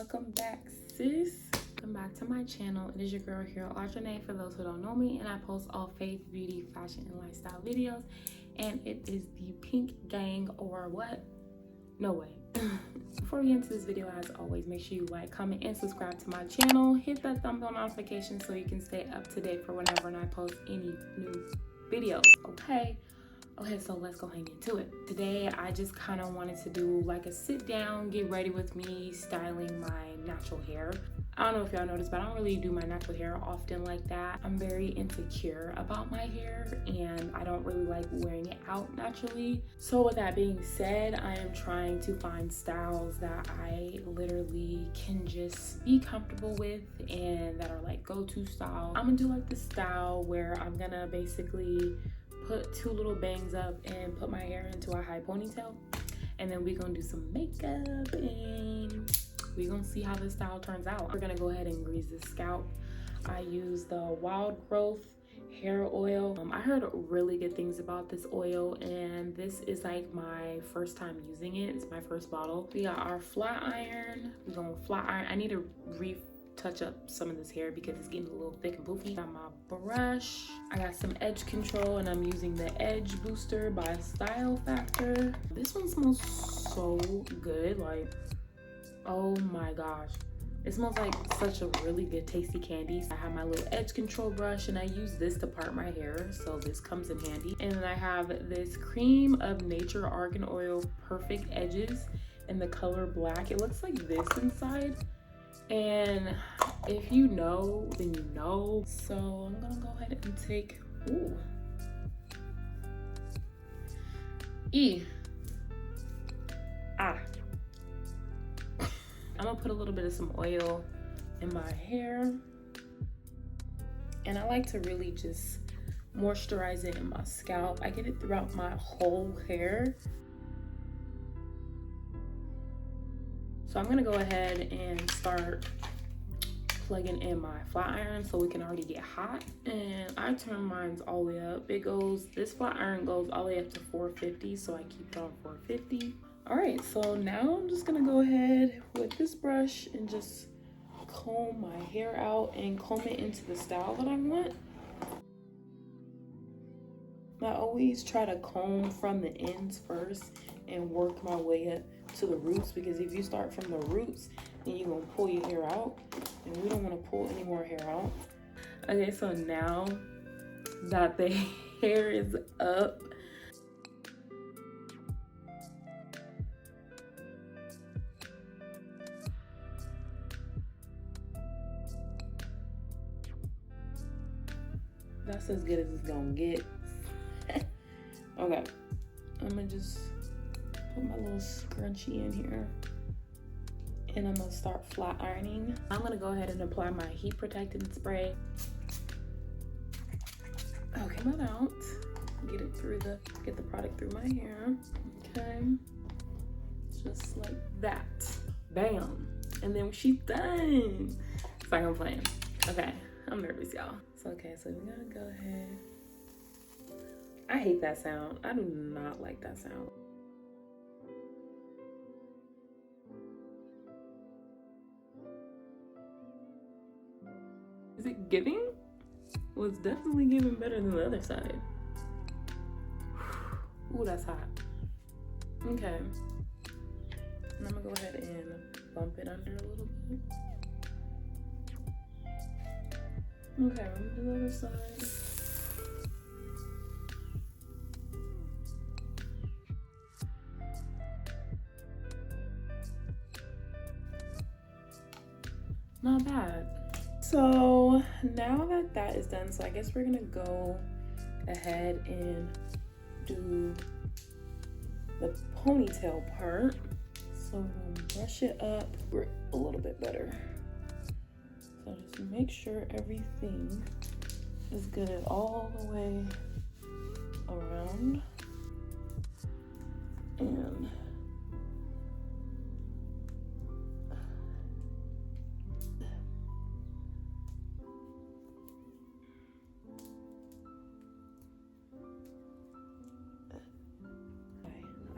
welcome back, sis. Welcome back to my channel. It is your girl here, Audrey, for those who don't know me, and I post all faith, beauty, fashion, and lifestyle videos. And it is the Pink Gang, or what? No way. Before we get into this video, as always, make sure you like, comment, and subscribe to my channel. Hit that thumb bell notification so you can stay up to date for whenever I post any new videos, okay? Okay, so let's go hang into it. Today, I just kind of wanted to do like a sit down, get ready with me, styling my natural hair. I don't know if y'all noticed, but I don't really do my natural hair often like that. I'm very insecure about my hair and I don't really like wearing it out naturally. So with that being said, I am trying to find styles that I literally can just be comfortable with and that are like go-to style. I'm gonna do like the style where I'm gonna basically put two little bangs up and put my hair into a high ponytail, and then we're gonna do some makeup and we're gonna see how this style turns out. We're gonna go ahead and grease the scalp. I use the Wild Growth hair oil. I heard really good things about this oil, and this is like my first time using it. It's my first bottle. We got our flat iron. We're gonna flat iron. I need to touch up some of this hair because it's getting a little thick and poofy. Got my brush. I got some edge control and I'm using the Edge Booster by Style Factor. This one smells so good, like, oh my gosh. It smells like such a really good tasty candy. I have my little edge control brush and I use this to part my hair, so this comes in handy. And then I have this Cream of Nature Argan Oil Perfect Edges in the color black. It looks like this inside. And if you know, then you know. So I'm gonna go ahead and take, ooh. I'm gonna put a little bit of some oil in my hair. And I like to really just moisturize it in my scalp. I get it throughout my whole hair. So I'm gonna go ahead and start plugging in my flat iron so it can already get hot. And I turn mine all the way up. This flat iron goes all the way up to 450, so I keep it on 450. All right, so now I'm just gonna go ahead with this brush and just comb my hair out and comb it into the style that I want. I always try to comb from the ends first and work my way up to the roots, because if you start from the roots, then you're gonna pull your hair out, and we don't want to pull any more hair out. Okay, so now that the hair is up, that's as good as it's gonna get. Okay, I'm gonna just put my little scrunchie in here and I'm gonna start flat ironing. I'm gonna go ahead and apply my heat protectant spray. Okay, come that out. Get the product through my hair. Okay, just like that. Bam. And then she's done. It's like I'm playing. Okay, I'm nervous, y'all. So okay, so we're gonna go ahead. I hate that sound. I do not like that sound. Is it giving? Well, it's definitely giving better than the other side. Ooh, that's hot. Okay. And I'm gonna go ahead and bump it under a little bit. Okay, I'm gonna do the other side. Not bad. So now that that is done, so I guess we're gonna go ahead and do the ponytail part. So I'm gonna brush it up a little bit better. So just make sure everything is good all the way around. And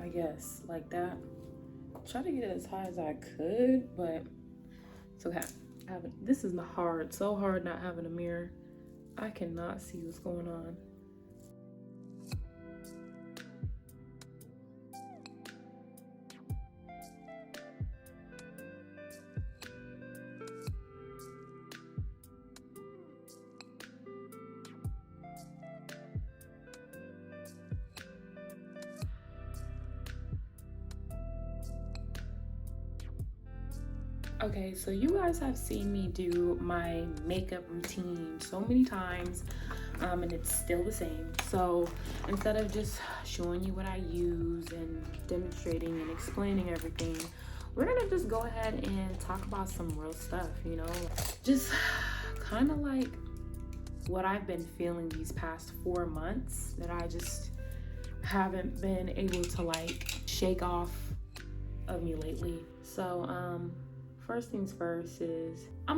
I guess like that. Try to get it as high as I could, but It's okay. This is hard, so hard not having a mirror. I cannot see what's going on. Okay, so you guys have seen me do my makeup routine so many times, and it's still the same. So instead of just showing you what I use and demonstrating and explaining everything, we're gonna just go ahead and talk about some real stuff, you know, just kind of like what I've been feeling these past 4 months that I just haven't been able to like shake off of me lately. So first things first is I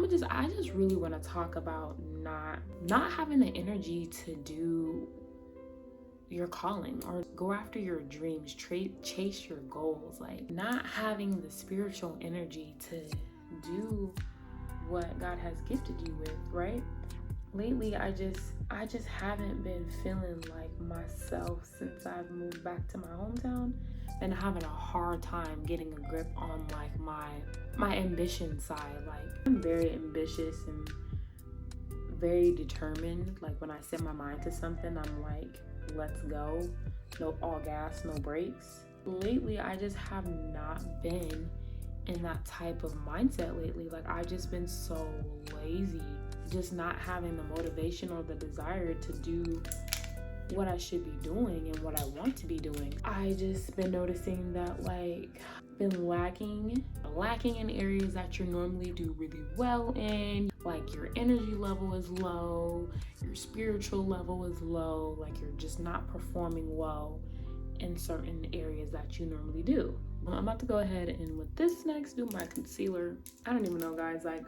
just really want to talk about not having the energy to do your calling or go after your dreams, chase your goals, like not having the spiritual energy to do what God has gifted you with, right? Lately I just haven't been feeling like myself since I've moved back to my hometown, and having a hard time getting a grip on like my ambition side. Like I'm very ambitious and very determined. Like when I set my mind to something, I'm like, let's go. No, all gas, no brakes. Lately I just have not been in that type of mindset lately. Like I've just been so lazy, just not having the motivation or the desire to do what I should be doing and what I want to be doing. I just been noticing that like been lacking in areas that you normally do really well in. Like your energy level is low, your spiritual level is low, like you're just not performing well in certain areas that you normally do. I'm about to go ahead and with this next do my concealer. I don't even know, guys, like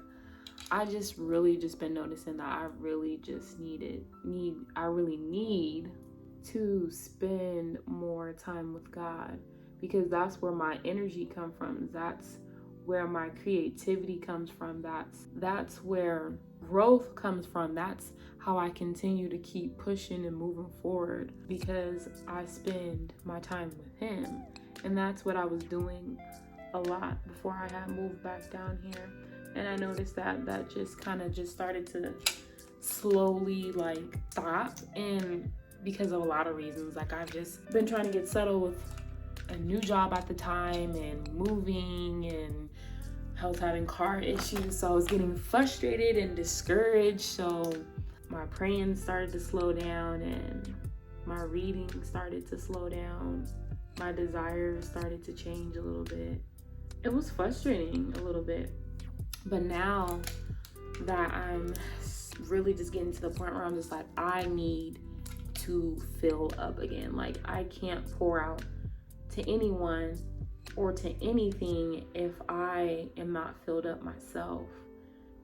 I just really just been noticing that I really just need to spend more time with God, because that's where my energy comes from. That's where my creativity comes from. That's where growth comes from. That's how I continue to keep pushing and moving forward, because I spend my time with Him. And that's what I was doing a lot before I had moved back down here. And I noticed that just kind of just started to slowly like stop, and because of a lot of reasons. Like I've just been trying to get settled with a new job at the time and moving, and I was having car issues, so I was getting frustrated and discouraged. So my praying started to slow down and my reading started to slow down. My desires started to change a little bit. It was frustrating a little bit. But now that I'm really just getting to the point where I'm just like, I need to fill up again. Like I can't pour out to anyone or to anything if I am not filled up myself,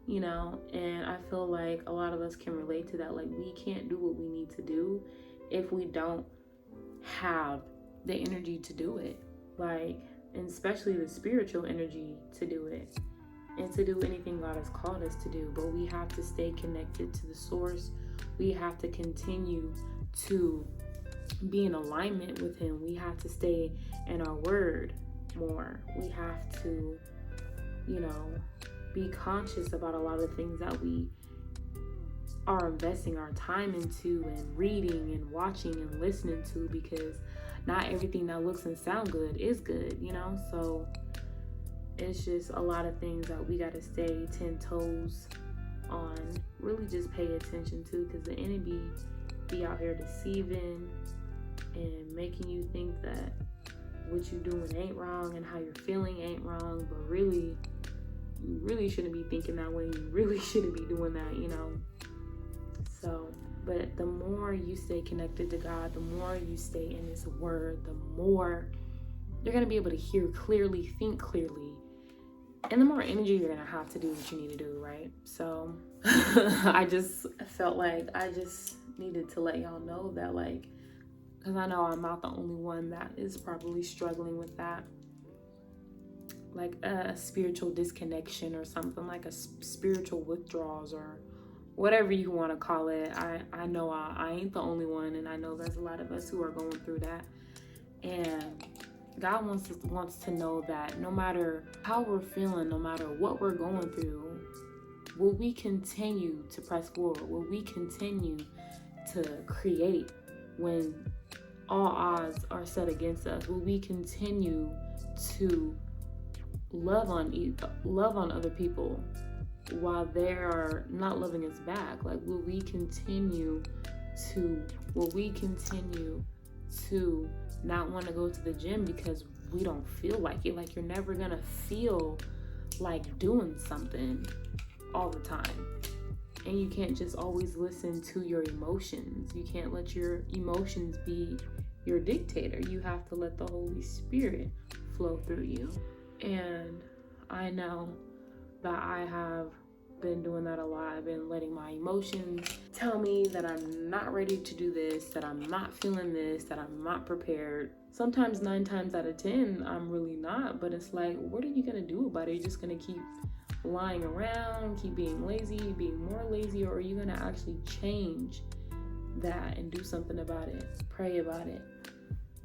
you know? And I feel like a lot of us can relate to that. Like we can't do what we need to do if we don't have the energy to do it. Like, and especially the spiritual energy to do it. And to do anything God has called us to do. But we have to stay connected to the source. We have to continue to be in alignment with Him. We have to stay in our word more. We have to, you know, be conscious about a lot of things that we are investing our time into and reading and watching and listening to, because not everything that looks and sounds good is good, you know? So it's just a lot of things that we got to stay 10 toes on, really just pay attention to, because the enemy be out here deceiving and making you think that what you're doing ain't wrong and how you're feeling ain't wrong, but really, you really shouldn't be thinking that way. You really shouldn't be doing that, you know? So, but the more you stay connected to God, the more you stay in His word, the more you're going to be able to hear clearly, think clearly, and the more energy you're going to have to do what you need to do, right? So I just felt like I just needed to let y'all know that, like, because I know I'm not the only one that is probably struggling with that. like a spiritual disconnection or something, like a spiritual withdrawals or whatever you want to call it. I know I ain't the only one, and I know there's a lot of us who are going through that. And God wants to know that no matter how we're feeling, no matter what we're going through, will we continue to press forward? Will we continue to create when all odds are set against us? Will we continue to love on other people while they are not loving us back? Like, will we continue to not want to go to the gym because we don't feel like it? Like, you're never gonna feel like doing something all the time. And you can't just always listen to your emotions. You can't let your emotions be your dictator. You have to let the Holy Spirit flow through you. And I know that I have been doing that a lot. I've been letting my emotions tell me that I'm not ready to do this, that I'm not feeling this, that I'm not prepared. Sometimes 9 times out of 10, I'm really not. But it's like, what are you gonna do about it? You're just gonna keep lying around, keep being lazy, being more lazy, or are you gonna actually change that and do something about it? Pray about it.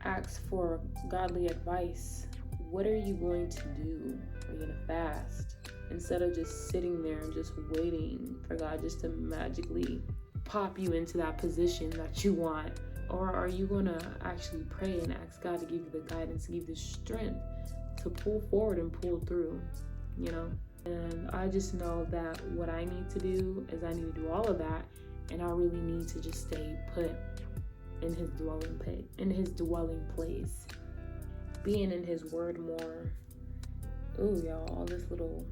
Ask for godly advice. What are you going to do? Are you gonna fast? Instead of just sitting there and just waiting for God just to magically pop you into that position that you want? Or are you gonna actually pray and ask God to give you the guidance, to give you the strength to pull forward and pull through, you know? And I just know that what I need to do is I need to do all of that, and I really need to just stay put in his dwelling place, being in his word more. Ooh, y'all, all this little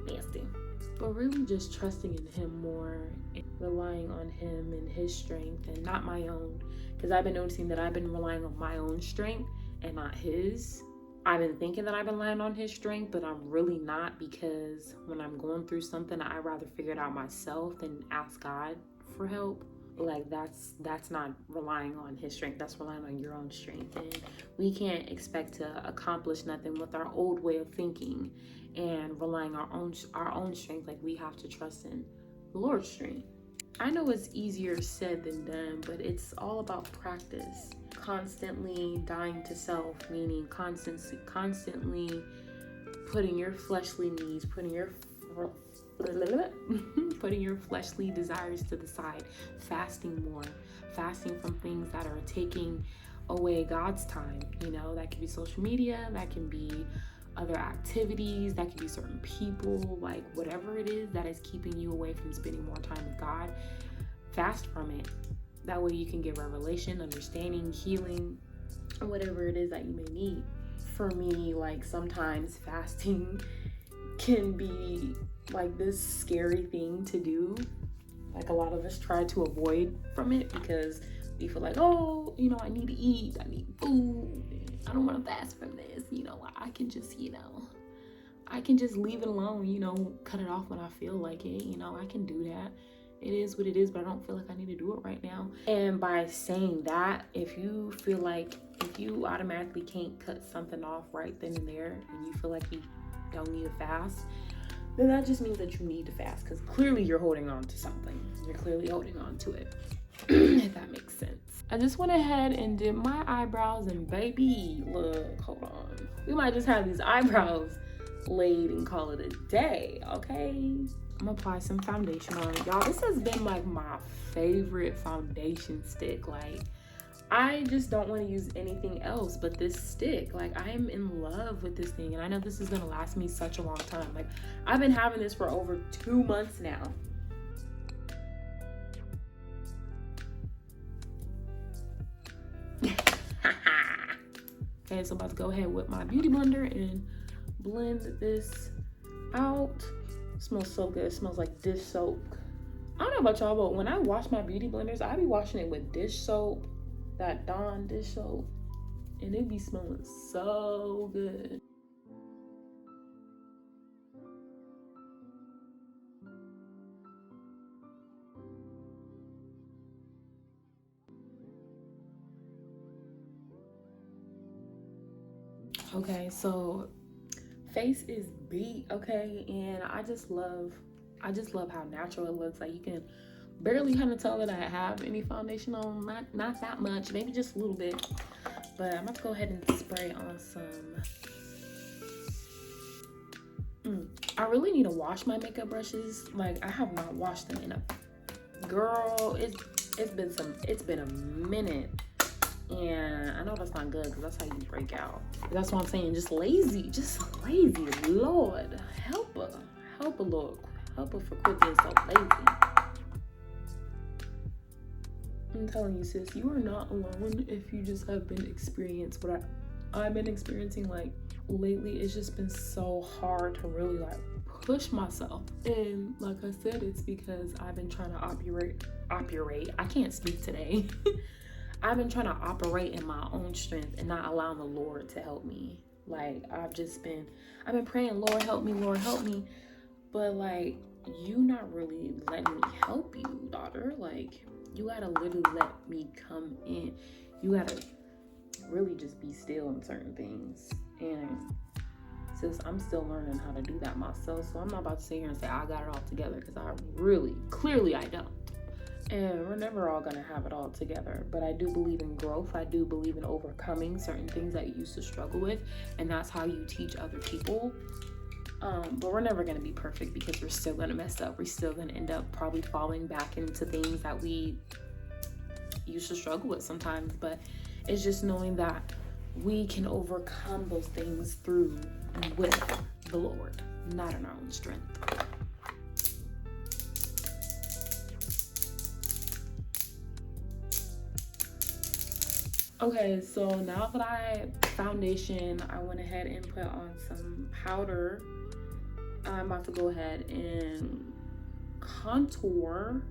nasty. But really just trusting in him more, and relying on him and his strength and not my own. Because I've been noticing that I've been relying on my own strength and not his. I've been thinking that I've been relying on his strength, but I'm really not, because when I'm going through something, I'd rather figure it out myself than ask God for help. Like, that's not relying on his strength. That's relying on your own strength. And we can't expect to accomplish nothing with our old way of thinking and relying on our own strength. Like, we have to trust in the Lord's strength. I know it's easier said than done, but it's all about practice. Constantly dying to self, meaning constantly putting your fleshly needs, putting your fleshly desires to the side, fasting more, fasting from things that are taking away God's time. You know, that could be social media, that can be other activities, that could be certain people, like whatever it is that is keeping you away from spending more time with God. Fast from it. That way you can get revelation, understanding, healing, whatever it is that you may need. For me, like, sometimes fasting can be like this scary thing to do. Like, a lot of us try to avoid from it because we feel like, oh, you know, I need to eat, I need food, I don't want to fast from this, you know, I can just leave it alone, you know, cut it off when I feel like it, you know, I can do that. It is what it is, but I don't feel like I need to do it right now. And by saying that, if you feel like, if you automatically can't cut something off right then and there, and you feel like you don't need to fast, then that just means that you need to fast, because clearly you're holding on to something. You're clearly holding on to it, if that makes sense. I just went ahead and did my eyebrows, and baby, look, hold on. We might just have these eyebrows laid and call it a day, okay? I'm gonna apply some foundation on it. Y'all, this has been like my favorite foundation stick. Like, I just don't want to use anything else but this stick. Like, I am in love with this thing, and I know this is gonna last me such a long time. Like, I've been having this for over 2 months now. Okay, so I'm about to go ahead with my beauty blender and blend this out. It smells so good. It smells like dish soap. I don't know about y'all, but when I wash my beauty blenders, I be washing it with dish soap, that Dawn dish soap, and it be smelling so good. Okay, so face is beat, okay, and I just love how natural it looks. Like you can barely kind of tell that I have any foundation on, not that much, maybe just a little bit. But I'm about to go ahead and spray on some. I really need to wash my makeup brushes. Like I have not washed them in a girl. It's been a minute, and I know that's not good because that's how you break out. That's what I'm saying. Just lazy. Lord, help her, Lord, help her for quit being so lazy. I'm telling you, sis, you are not alone if you just have been experiencing what I've been experiencing. Like lately, it's just been so hard to really like push myself. And like I said, it's because I've been trying to operate. I can't speak today. I've been trying to operate in my own strength and not allowing the Lord to help me. Like I've been praying, Lord help me. But like you not really letting me help you, daughter. Like you gotta literally let me come in. You gotta really just be still in certain things. And sis, I'm still learning how to do that myself. So I'm not about to sit here and say I got it all together, because clearly I don't. And we're never all gonna have it all together. But I do believe in growth. I do believe in overcoming certain things that you used to struggle with. And that's how you teach other people. But we're never gonna be perfect, because we're still gonna mess up. We're still gonna end up probably falling back into things that we used to struggle with sometimes. But it's just knowing that we can overcome those things through and with the Lord, not in our own strength. Okay, so now that I foundation, I went ahead and put on some powder. I'm about to go ahead and contour,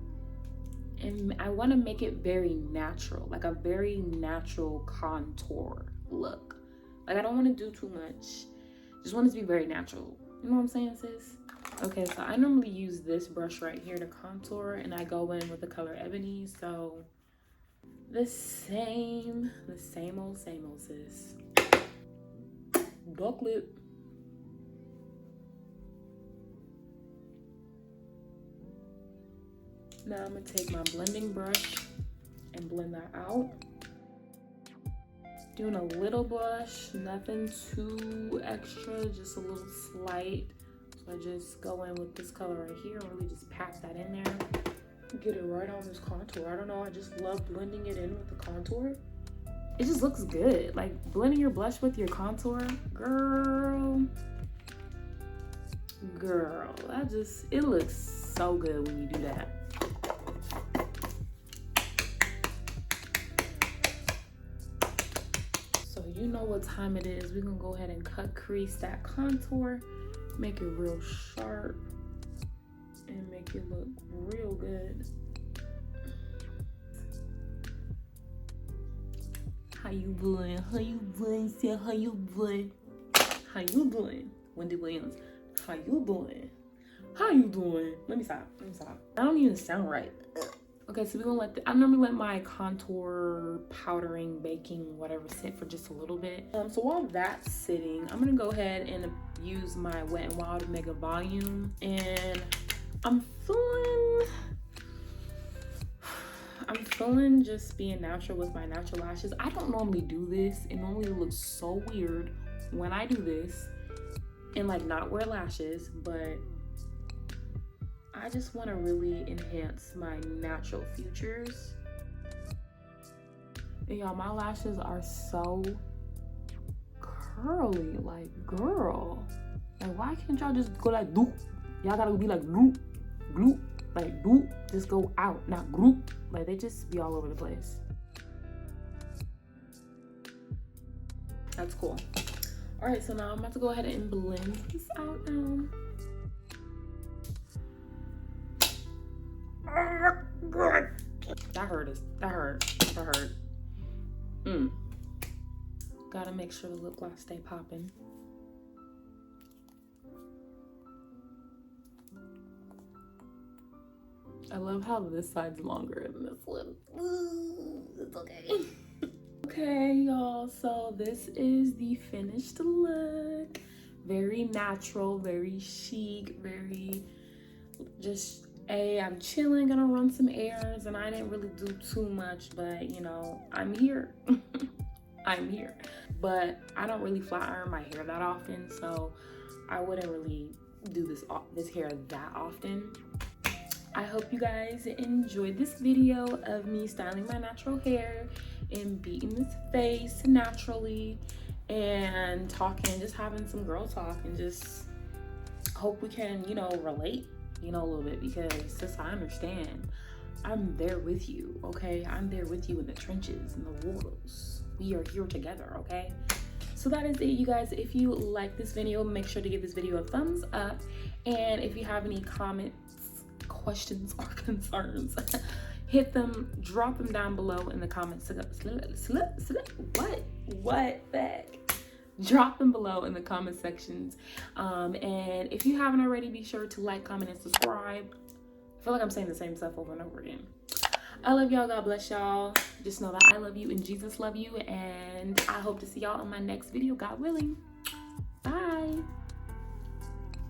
and I want to make it very natural, like a very natural contour look. Like I don't want to do too much, just want it to be very natural. You know what I'm saying, sis? Okay, so I normally use this brush right here to contour, and I go in with the color Ebony. So the same old, sis. Dark lip. Now I'm gonna take my blending brush and blend that out. Doing a little blush, nothing too extra, just a little slight. So I just go in with this color right here and really just pack that in there. Get it right on this contour. I don't know, I just love blending it in with the contour. It just looks good. Like blending your blush with your contour, girl, it looks so good when you do that. So you know what time it is. We're gonna go ahead and crease that contour, make it real sharp, and make it look real good. How you doing? How you doing? Say how you doing? How you doing? Wendy Williams. How you doing? How you doing? Let me stop. I don't even sound right. Okay, so we're gonna I normally let my contour, powdering, baking, whatever sit for just a little bit. So while that's sitting, I'm gonna go ahead and use my Wet n Wild Mega Volume, and I'm feeling just being natural with my natural lashes. I don't normally do this. It normally looks so weird when I do this and like not wear lashes, but I just want to really enhance my natural features. And y'all, my lashes are so curly. Like, girl, like why can't y'all just go like doop? Y'all gotta be like gloop, gloop, like doop. Just go out, not group. Like they just be all over the place. That's cool. All right, so now I'm about to go ahead and blend this out now. That hurt. Gotta make sure the lip gloss stay popping. I love how this side's longer than this one. It's okay. Okay, y'all, so this is the finished look. Very natural, very chic, very just, I'm chilling, gonna run some errands, and I didn't really do too much, but you know, I'm here. I'm here. But I don't really flat iron my hair that often, so I wouldn't really do this hair that often. I hope you guys enjoyed this video of me styling my natural hair and beating this face naturally and talking, just having some girl talk, and just hope we can, you know, relate, you know, a little bit, because sis, I understand. I'm there with you, okay? I'm there with you in the trenches, in the wars. We are here together, okay? So that is it, you guys. If you like this video, make sure to give this video a thumbs up. And if you have any comments, questions, or concerns, hit them, drop them down below in the comments. What the heck? Drop them below in the comment sections. And if you haven't already, be sure to like, comment, and subscribe. I feel like I'm saying the same stuff over and over again. I love y'all. God bless y'all. Just know that I love you and Jesus love you. And I hope to see y'all in my next video, God willing. Bye.